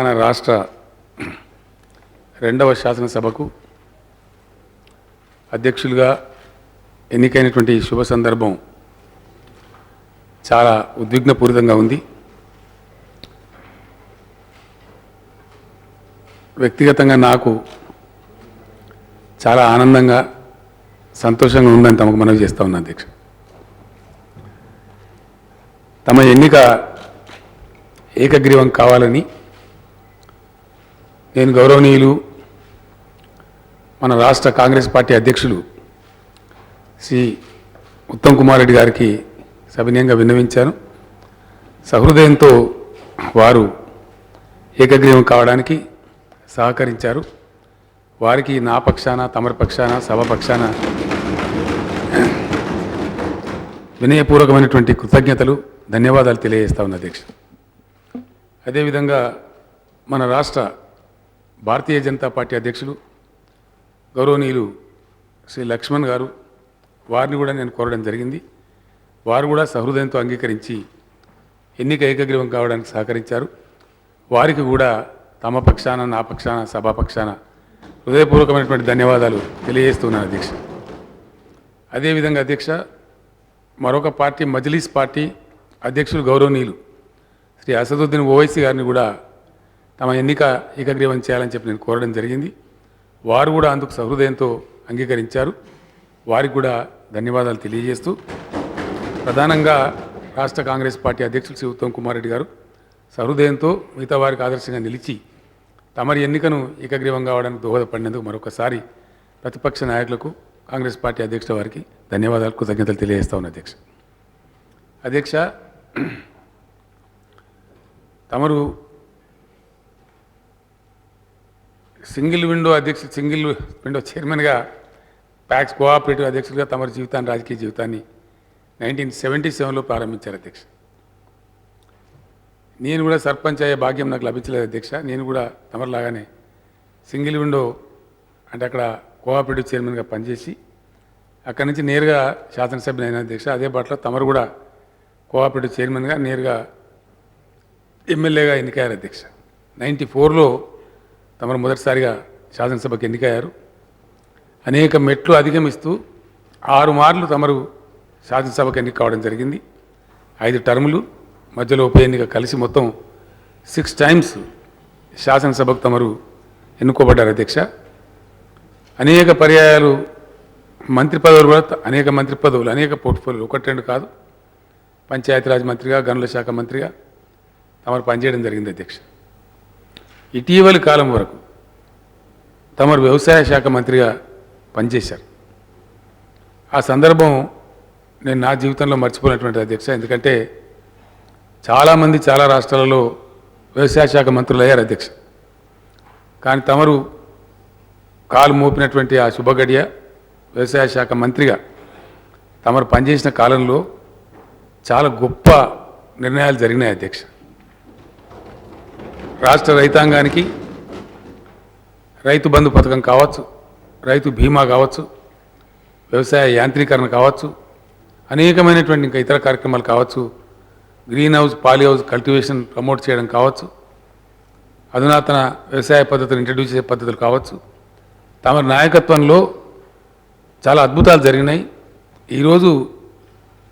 మన రాష్ట్ర రెండవ శాసనసభకు అధ్యక్షులుగా ఎన్నికైనటువంటి శుభ సందర్భం చాలా ఉద్విగ్నపూరితంగా ఉంది. వ్యక్తిగతంగా నాకు చాలా ఆనందంగా సంతోషంగా ఉందని తమకు మనవి చేస్తా ఉన్నా అధ్యక్ష. తమ ఎన్నిక ఏకగ్రీవం కావాలని నేను గౌరవనీయులు మన రాష్ట్ర కాంగ్రెస్ పార్టీ అధ్యక్షులు శ్రీ ఉత్తమ్ కుమార్ రెడ్డి గారికి సవినయంగా విన్నవించాను. సహృదయంతో వారు ఏకగ్రీవం కావడానికి సహకరించారు. వారికి నా పక్షాన, తమరి పక్షాన, సభ పక్షాన వినయపూర్వకమైనటువంటి కృతజ్ఞతలు, ధన్యవాదాలు తెలియజేస్తా ఉన్న అధ్యక్ష. అదేవిధంగా మన రాష్ట్ర భారతీయ జనతా పార్టీ అధ్యక్షులు గౌరవనీయులు శ్రీ లక్ష్మణ్ గారు, వారిని కూడా నేను కోరడం జరిగింది. వారు కూడా సహృదయంతో అంగీకరించి ఎన్నిక ఏకగ్రీవం కావడానికి సహకరించారు. వారికి కూడా తమ పక్షాన, నా పక్షాన, సభా పక్షాన హృదయపూర్వకమైనటువంటి ధన్యవాదాలు తెలియజేస్తున్నాను అధ్యక్ష. అదేవిధంగా అధ్యక్ష, మరొక పార్టీ మజ్లిస్ పార్టీ అధ్యక్షులు గౌరవనీయులు శ్రీ అసదుద్దీన్ ఓవైసీ గారిని కూడా తమ ఎన్నిక ఏకగ్రీవం చేయాలని చెప్పి నేను కోరడం జరిగింది. వారు కూడా అందుకు సహృదయంతో అంగీకరించారు. వారికి కూడా ధన్యవాదాలు తెలియజేస్తూ, ప్రధానంగా రాష్ట్ర కాంగ్రెస్ పార్టీ అధ్యక్షులు శ్రీ ఉత్తమ్ కుమార్ రెడ్డి గారు సహృదయంతో మిగతా వారికి ఆదర్శంగా నిలిచి తమరి ఎన్నికను ఏకగ్రీవం కావడానికి దోహదపడినందుకు మరొకసారి ప్రతిపక్ష నాయకులకు, కాంగ్రెస్ పార్టీ అధ్యక్షుల వారికి ధన్యవాదాలు, కృతజ్ఞతలు తెలియజేస్తా ఉన్నా అధ్యక్ష. అధ్యక్ష, తమరు సింగిల్ విండో చైర్మన్గా, ప్యాక్స్ కోఆపరేటివ్ అధ్యక్షులుగా తమరి జీవితాన్ని, రాజకీయ జీవితాన్ని 1977లో ప్రారంభించారు అధ్యక్ష. నేను కూడా సర్పంచ్ అయ్యే భాగ్యం నాకు లభించలేదు అధ్యక్ష. నేను కూడా తమరిలాగానే సింగిల్ విండో అంటే అక్కడ కోఆపరేటివ్ చైర్మన్గా పనిచేసి అక్కడి నుంచి నేరుగా శాసనసభ్యులు అయిన అధ్యక్ష. అదే బాటలో తమరు కూడా కోఆపరేటివ్ చైర్మన్గా నేరుగా ఎమ్మెల్యేగా ఎన్నికయ్యారు అధ్యక్ష. 94లో తమరు మొదటిసారిగా శాసనసభకు ఎన్నికయ్యారు. అనేక మెట్లు అధిగమిస్తూ 6 మార్లు తమరు శాసనసభకు ఎన్నిక కావడం జరిగింది. 5 టర్ములు మధ్యలో ఉప ఎన్నిక కలిసి మొత్తం 6 టైమ్స్ శాసనసభకు తమరు ఎన్నుకోబడ్డారు అధ్యక్ష. అనేక పర్యాయాలు మంత్రి పదవులు కూడా, అనేక మంత్రి పదవులు, అనేక పోర్ట్ఫోలియోలు, 1-2 కాదు, పంచాయతీరాజ్ మంత్రిగా, గనుల శాఖ మంత్రిగా తమరు పనిచేయడం జరిగింది అధ్యక్ష. ఇటీవలి కాలం వరకు తమరు వ్యవసాయ శాఖ మంత్రిగా పనిచేశారు. ఆ సందర్భం నేను నా జీవితంలో మర్చిపోయినటువంటి అధ్యక్ష. ఎందుకంటే చాలామంది చాలా రాష్ట్రాలలో వ్యవసాయ శాఖ మంత్రులు అయ్యారు అధ్యక్ష. కానీ తమరు కాలు మోపినటువంటి ఆ శుభగడియ వ్యవసాయ శాఖ మంత్రిగా తమరు పనిచేసిన కాలంలో చాలా గొప్ప నిర్ణయాలు జరిగినాయి అధ్యక్ష. రాష్ట్ర రైతాంగానికి రైతు బంధు పథకం కావచ్చు, రైతు బీమా కావచ్చు, వ్యవసాయ యాంత్రీకరణ కావచ్చు, అనేకమైనటువంటి ఇంకా ఇతర కార్యక్రమాలు కావచ్చు, greenhouse, polyhouse cultivation promote చేయడం కావచ్చు, అధునాతన వ్యవసాయ పద్ధతులు ఇంట్రడ్యూస్ చేసే పద్ధతులు కావచ్చు, తమ నాయకత్వంలో చాలా అద్భుతాలు జరిగినాయి. ఈరోజు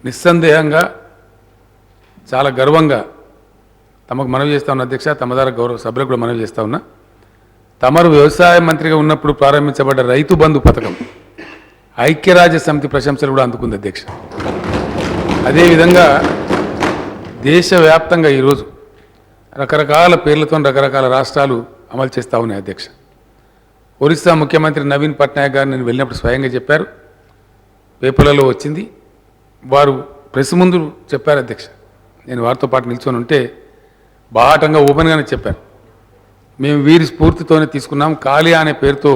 నిస్సందేహంగా చాలా గర్వంగా తమకు మనవి చేస్తా ఉన్న అధ్యక్ష, తమ ద్వారా గౌరవ సభ్యులకు కూడా మనవి చేస్తా ఉన్నా. తమరు వ్యవసాయ మంత్రిగా ఉన్నప్పుడు ప్రారంభించబడ్డ రైతు బంధు పథకం ఐక్యరాజ్య సమితి ప్రశంసలు కూడా అందుకుంది అధ్యక్ష. అదేవిధంగా దేశవ్యాప్తంగా ఈరోజు రకరకాల పేర్లతో రకరకాల రాష్ట్రాలు అమలు చేస్తూ ఉన్నాయి అధ్యక్ష. ఒరిస్సా ముఖ్యమంత్రి నవీన్ పట్నాయక్ గారు నేను వెళ్ళినప్పుడు స్వయంగా చెప్పారు, పేపర్లలో వచ్చింది. వారు ప్రెస్ ముందు చెప్పారు అధ్యక్ష. నేను వారితో పాటు నిల్చొని ఉంటే బాహాటంగా ఓపెన్గానే చెప్పారు, మేము వీరి స్ఫూర్తితోనే తీసుకున్నాం, కాలియా అనే పేరుతో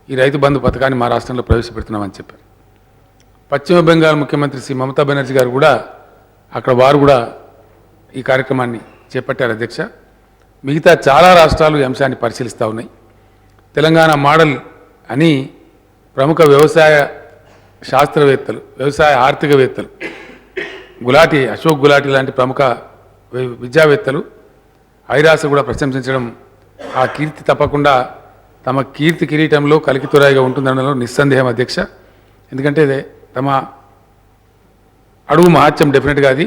ఈ రైతు బంధు పథకాన్ని మా రాష్ట్రంలో ప్రవేశపెడుతున్నామని చెప్పారు. పశ్చిమ బెంగాల్ ముఖ్యమంత్రి శ్రీ మమతా బెనర్జీ గారు కూడా అక్కడ వారు కూడా ఈ కార్యక్రమాన్ని చేపట్టారు అధ్యక్ష. మిగతా చాలా రాష్ట్రాలు ఈ అంశాన్ని పరిశీలిస్తూ ఉన్నాయి. తెలంగాణ మోడల్ అని ప్రముఖ వ్యవసాయ శాస్త్రవేత్తలు, వ్యవసాయ ఆర్థికవేత్తలు, అశోక్ గులాటి లాంటి ప్రముఖ విద్యావేత్తలు ఐరాస కూడా ప్రశంసించడం ఆ కీర్తి తప్పకుండా తమ కీర్తి కిరీటంలో కలికితురాయిగా ఉంటుందనడంలో నిస్సందేహం అధ్యక్ష. ఎందుకంటే తమ అడుగు మహత్యం డెఫినెట్గా అది.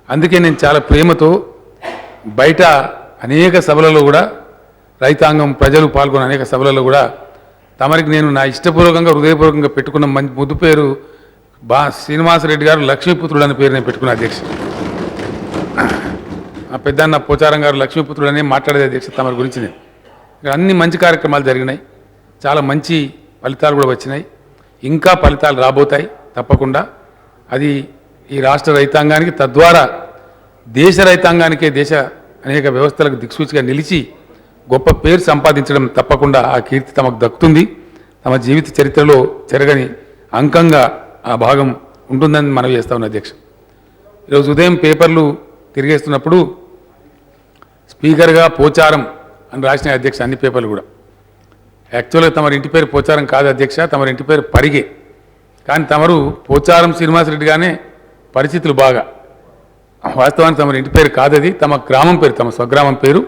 అందుకే నేను చాలా ప్రేమతో బయట అనేక సభలలో కూడా రైతాంగం ప్రజలు పాల్గొన్న అనేక సభలలో కూడా తమరికి నేను నా ఇష్టపూర్వకంగా హృదయపూర్వకంగా పెట్టుకున్న మంచి ముద్దు పేరు శ్రీనివాసరెడ్డి గారు లక్ష్మీపుత్రుడు అనే పేరు నేను పెట్టుకున్న అధ్యక్ష. ఆ పెద్దన్న పోచారం గారు లక్ష్మీపుత్రుడు అనే మాట్లాడేది అధ్యక్ష తమ గురించి. నేను ఇక్కడ అన్ని మంచి కార్యక్రమాలు జరిగినాయి, చాలా మంచి ఫలితాలు కూడా వచ్చినాయి, ఇంకా ఫలితాలు రాబోతాయి తప్పకుండా. అది ఈ రాష్ట్ర రైతాంగానికి తద్వారా దేశ రైతాంగానికే దేశ అనేక వ్యవస్థలకు దిక్సూచిగా నిలిచి గొప్ప పేరు సంపాదించడం తప్పకుండా ఆ కీర్తి తమకు దక్కుతుంది. తమ జీవిత చరిత్రలో చెరగని అంకంగా ఆ భాగం ఉంటుందని మనవి చేస్తా ఉన్న అధ్యక్ష. ఈరోజు ఉదయం పేపర్లు తిరిగేస్తున్నప్పుడు స్పీకర్గా పోచారం అని రాసిన అధ్యక్ష అన్ని పేపర్లు కూడా. యాక్చువల్గా తమరి ఇంటి పేరు పోచారం కాదు అధ్యక్ష, తమరి ఇంటి పేరు పరిగే. కానీ తమరు పోచారం శ్రీనివాసరెడ్డిగానే పరిస్థితులు బాగా. వాస్తవానికి తమరి ఇంటి పేరు కాదది, తమ గ్రామం పేరు, తమ స్వగ్రామం పేరు.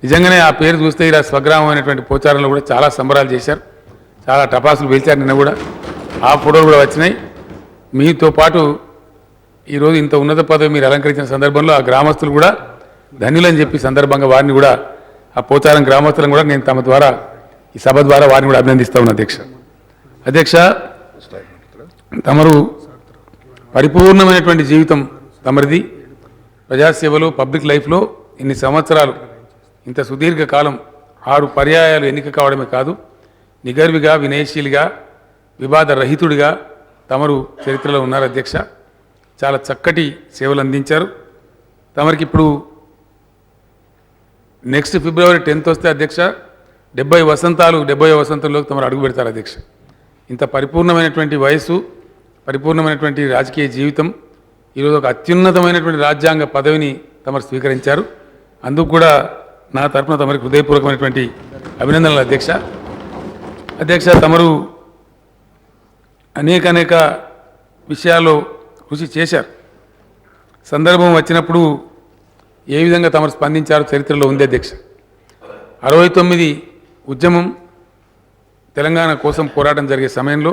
నిజంగానే ఆ పేరు చూస్తే ఇలా స్వగ్రామం అయినటువంటి పోచారంలో కూడా చాలా సంబరాలు చేశారు, చాలా టపాసులు పేల్చారు. నిన్న కూడా ఆ ఫోటోలు కూడా వచ్చినాయి. మీతో పాటు ఈరోజు ఇంత ఉన్నత పదవి మీరు అలంకరించిన సందర్భంలో ఆ గ్రామస్తులు కూడా ధన్యులని చెప్పి సందర్భంగా వారిని కూడా, ఆ పోచారం గ్రామస్తులను కూడా నేను తమ ద్వారా ఈ సభ ద్వారా వారిని కూడా అభినందిస్తా ఉన్నా అధ్యక్ష. అధ్యక్ష, తమరు పరిపూర్ణమైనటువంటి జీవితం తమరిది. ప్రజాసేవలో పబ్లిక్ లైఫ్లో ఇన్ని సంవత్సరాలు, ఇంత సుదీర్ఘ కాలం 6 పర్యాయాలు ఎన్నిక కావడమే కాదు, నిగర్విగా, వినయశీలిగా, వివాద రహితుడిగా తమరు చరిత్రలో ఉన్నారు అధ్యక్ష. చాలా చక్కటి సేవలు అందించారు. తమరికి ఇప్పుడు నెక్స్ట్ ఫిబ్రవరి 10th వస్తే అధ్యక్ష 70 వసంతాలు, 70వ వసంతంలోకి తమరు అడుగు పెడతారు అధ్యక్ష. ఇంత పరిపూర్ణమైనటువంటి వయసు, పరిపూర్ణమైనటువంటి రాజకీయ జీవితం, ఈరోజు ఒక అత్యున్నతమైనటువంటి రాజ్యాంగ పదవిని తమరు స్వీకరించారు. అందుకు కూడా నా తరఫున తమరికి హృదయపూర్వకమైనటువంటి అభినందనలు అధ్యక్ష. అధ్యక్ష, తమరు అనేక విషయాల్లో కృషి చేశారు. సందర్భం వచ్చినప్పుడు ఏ విధంగా తమరు స్పందించారో చరిత్రలో ఉంది అధ్యక్ష. 69 ఉద్యమం తెలంగాణ కోసం పోరాటం జరిగే సమయంలో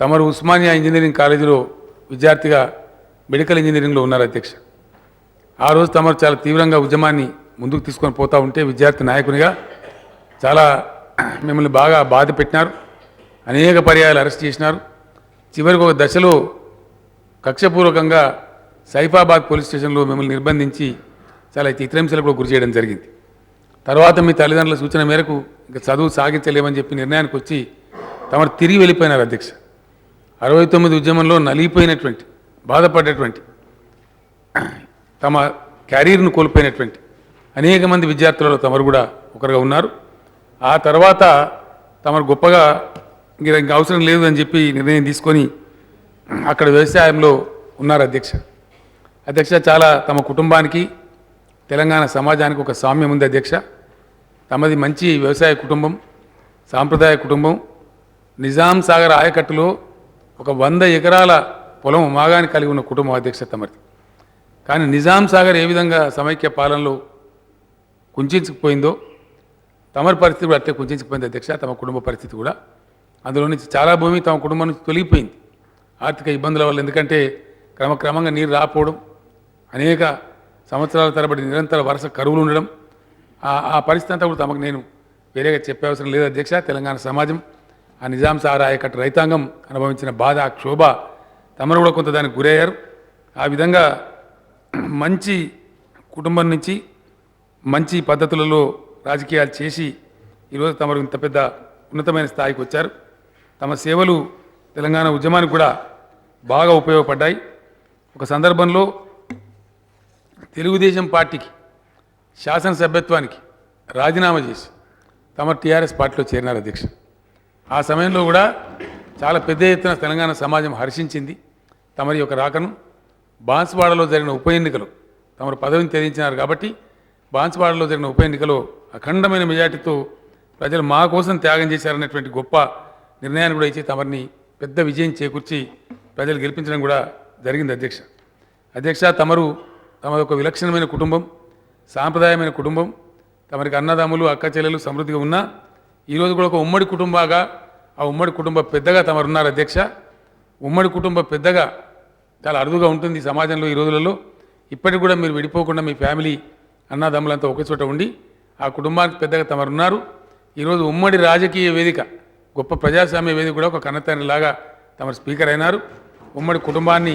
తమరు ఉస్మానియా ఇంజనీరింగ్ కాలేజీలో విద్యార్థిగా మెడికల్ ఇంజనీరింగ్లో ఉన్నారు అధ్యక్ష. ఆ రోజు తమరు చాలా తీవ్రంగా ఉద్యమాన్ని ముందుకు తీసుకొని పోతూ ఉంటే విద్యార్థి నాయకునిగా చాలా మిమ్మల్ని బాగా బాధ పెట్టినారు, అనేక పర్యాయాలు అరెస్ట్ చేసినారు. చివరికి ఒక దశలో కక్షపూర్వకంగా సైఫాబాద్ పోలీస్ స్టేషన్లో మిమ్మల్ని నిర్బంధించి చాలా చిత్రహింసలకు కూడా గురి చేయడం జరిగింది. తర్వాత మీ తల్లిదండ్రుల సూచన మేరకు ఇంకా చదువు సాగించలేమని చెప్పి నిర్ణయానికి వచ్చి తమరు తిరిగి వెళ్ళిపోయినారు అధ్యక్ష. 69 ఉద్యమంలో నలిగిపోయినటువంటి, బాధపడేటువంటి, తమ క్యారియర్ను కోల్పోయినటువంటి అనేక మంది విద్యార్థులలో తమరు కూడా ఒకరుగా ఉన్నారు. ఆ తర్వాత తమరు గొప్పగా ఇంకా అవసరం లేదు అని చెప్పి నిర్ణయం తీసుకొని అక్కడ వ్యవసాయంలో ఉన్నారు అధ్యక్ష. అధ్యక్ష, చాలా తమ కుటుంబానికి, తెలంగాణ సమాజానికి ఒక సామ్యం ఉంది అధ్యక్ష. తమది మంచి వ్యవసాయ కుటుంబం, సాంప్రదాయ కుటుంబం. నిజాం సాగర్ ఆయకట్టులో ఒక 100 ఎకరాల పొలం మాగాని కలిగి ఉన్న కుటుంబం అధ్యక్ష తమది. కానీ నిజాం సాగర్ ఏ విధంగా సమైక్య పాలనలో కుంచుకుపోయిందో తమరి పరిస్థితి కూడా అట్లే కుంచుకుపోయింది అధ్యక్ష. తమ కుటుంబ పరిస్థితి కూడా అందులో నుంచి చాలా భూమి తమ కుటుంబం నుంచి తొలగిపోయింది ఆర్థిక ఇబ్బందుల వల్ల. ఎందుకంటే క్రమక్రమంగా నీరు రాకపోవడం, అనేక సంవత్సరాల తరబడి నిరంతర వరుస కరువులు ఉండడం, ఆ పరిస్థితి అంతా కూడా తమకు నేను వేరేగా చెప్పే అవసరం లేదు అధ్యక్ష. తెలంగాణ సమాజం, ఆ నిజాం సాగర్ ఆయకట్టు రైతాంగం అనుభవించిన బాధ, ఆ క్షోభ తమరు కూడా కొంత దానికి గురయ్యారు. ఆ విధంగా మంచి కుటుంబం నుంచి మంచి పద్ధతులలో రాజకీయాలు చేసి ఈరోజు తమరు ఇంత పెద్ద ఉన్నతమైన స్థాయికి వచ్చారు. తమ సేవలు తెలంగాణ ఉద్యమానికి కూడా బాగా ఉపయోగపడ్డాయి. ఒక సందర్భంలో తెలుగుదేశం పార్టీకి శాసనసభ్యత్వానికి రాజీనామా చేసి తమ టీఆర్ఎస్ పార్టీలో చేరినారు అధ్యక్ష. ఆ సమయంలో కూడా చాలా పెద్ద ఎత్తున తెలంగాణ సమాజం హర్షించింది తమరి యొక్క రాకను. బాన్స్వాడలో జరిగిన ఉప ఎన్నికలో తమరు పదవిని త్యజించినారు కాబట్టి బాన్స్వాడలో జరిగిన ఉప ఎన్నికలో అఖండమైన మెజార్టీతో ప్రజలు మా కోసం త్యాగం చేశారనేటువంటి గొప్ప నిర్ణయాన్ని కూడా ఇచ్చి తమరిని పెద్ద విజయం చేకూర్చి ప్రజలు గెలిపించడం కూడా జరిగింది అధ్యక్ష. తమరు తమది ఒక విలక్షణమైన కుటుంబం, సాంప్రదాయమైన కుటుంబం, తమరికి అన్నదమ్ములు అక్క చెల్లెలు సమృద్ధిగా ఉన్నా ఈరోజు కూడా ఒక ఉమ్మడి కుటుంబాగా ఆ ఉమ్మడి కుటుంబ పెద్దగా తమరున్నారు అధ్యక్ష. ఉమ్మడి కుటుంబ పెద్దగా చాలా అరుదుగా ఉంటుంది ఈ సమాజంలో ఈ రోజులలో. ఇప్పటికి కూడా మీరు విడిపోకుండా మీ ఫ్యామిలీ అన్నదమ్ములంతా ఒకే చోట ఉండి ఆ కుటుంబానికి పెద్దగా తమరున్నారు. ఈరోజు ఉమ్మడి రాజకీయ వేదిక, గొప్ప ప్రజాస్వామ్య వేదిక కూడా ఒక కన్నతండ్రిలాగా తమ స్పీకర్ అయినారు. ఉమ్మడి కుటుంబాన్ని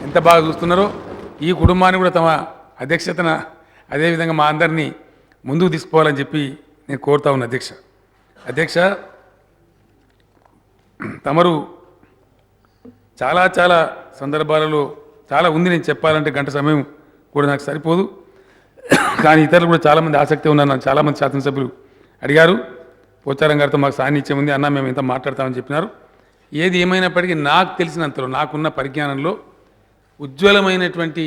ఎంత బాగా చూస్తున్నారో ఈ కుటుంబాన్ని కూడా తమ అధ్యక్షతన అదేవిధంగా మా అందరినీ ముందుకు తీసుకుపోవాలని చెప్పి నేను కోరుతా ఉన్నా అధ్యక్ష. అధ్యక్ష, తమరు చాలా చాలా సందర్భాలలో చాలా ఉంది, నేను చెప్పాలంటే గంట సమయం కూడా నాకు సరిపోదు. కానీ ఇతరులు కూడా చాలామంది ఆసక్తి ఉన్నారు. నన్ను చాలామంది శాసనసభ్యులు అడిగారు, పోచారం గారితో మాకు సాన్నిధ్యం ఉంది అన్న, మేము ఇంత మాట్లాడతామని చెప్పినారు. ఏది ఏమైనప్పటికీ నాకు తెలిసినంతలో నాకున్న పరిజ్ఞానంలో ఉజ్వలమైనటువంటి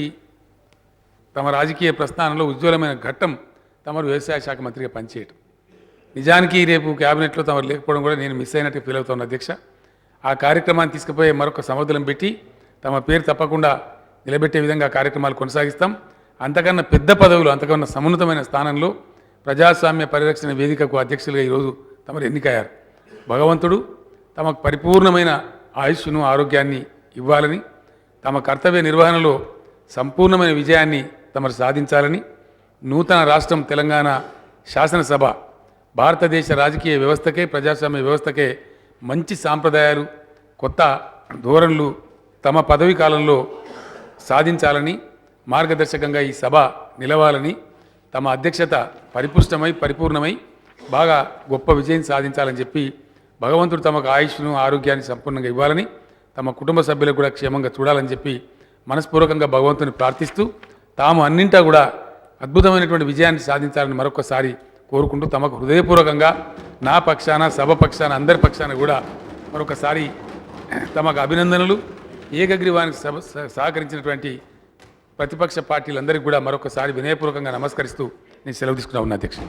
తమ రాజకీయ ప్రస్థానంలో ఉజ్వలమైన ఘట్టం తమరు వ్యవసాయ శాఖ మంత్రిగా పనిచేయటం. నిజానికి రేపు క్యాబినెట్లో తమరు లేకపోవడం కూడా నేను మిస్ అయినట్టు ఫీల్ అవుతాను అధ్యక్ష. ఆ కార్యక్రమాన్ని తీసుకుపోయే మరొక సమర్థనం పెట్టి తమ పేరు తప్పకుండా నిలబెట్టే విధంగా కార్యక్రమాలు కొనసాగిస్తాం. అంతకన్నా పెద్ద పదవులు, అంతకన్నా సమున్నతమైన స్థానంలో ప్రజాస్వామ్య పరిరక్షణ వేదికకు అధ్యక్షులుగా ఈరోజు తమరు ఎన్నికయ్యారు. భగవంతుడు తమకు పరిపూర్ణమైన ఆయుష్ను ఆరోగ్యాన్ని ఇవ్వాలని, తమ కర్తవ్య నిర్వహణలో సంపూర్ణమైన విజయాన్ని తమరు సాధించాలని, నూతన రాష్ట్రం తెలంగాణ శాసనసభ భారతదేశ రాజకీయ వ్యవస్థకే ప్రజాస్వామ్య వ్యవస్థకే మంచి సాంప్రదాయాలు కొత్త ధోరణులు తమ పదవీ కాలంలో సాధించాలని, మార్గదర్శకంగా ఈ సభ నిలవాలని, తమ అధ్యక్షత పరిపుష్టమై పరిపూర్ణమై బాగా గొప్ప విజయం సాధించాలని చెప్పి భగవంతుడు తమకు ఆయుష్ను ఆరోగ్యాన్ని సంపూర్ణంగా ఇవ్వాలని, తమ కుటుంబ సభ్యులకు కూడా క్షేమంగా చూడాలని చెప్పి మనస్పూర్వకంగా భగవంతుని ప్రార్థిస్తూ తాము అన్నింటా కూడా అద్భుతమైనటువంటి విజయాన్ని సాధించాలని మరొకసారి కోరుకుంటూ తమకు హృదయపూర్వకంగా నా పక్షాన సభ పక్షాన అందరి పక్షాన కూడా మరొకసారి తమకు అభినందనలు. ఏకగ్రీవానికి సహకరించినటువంటి ప్రతిపక్ష పార్టీలందరికీ కూడా మరొకసారి వినయపూర్వకంగా నమస్కరిస్తూ నేను సెలవు తీసుకున్నా ఉన్నా అధ్యక్షుడు.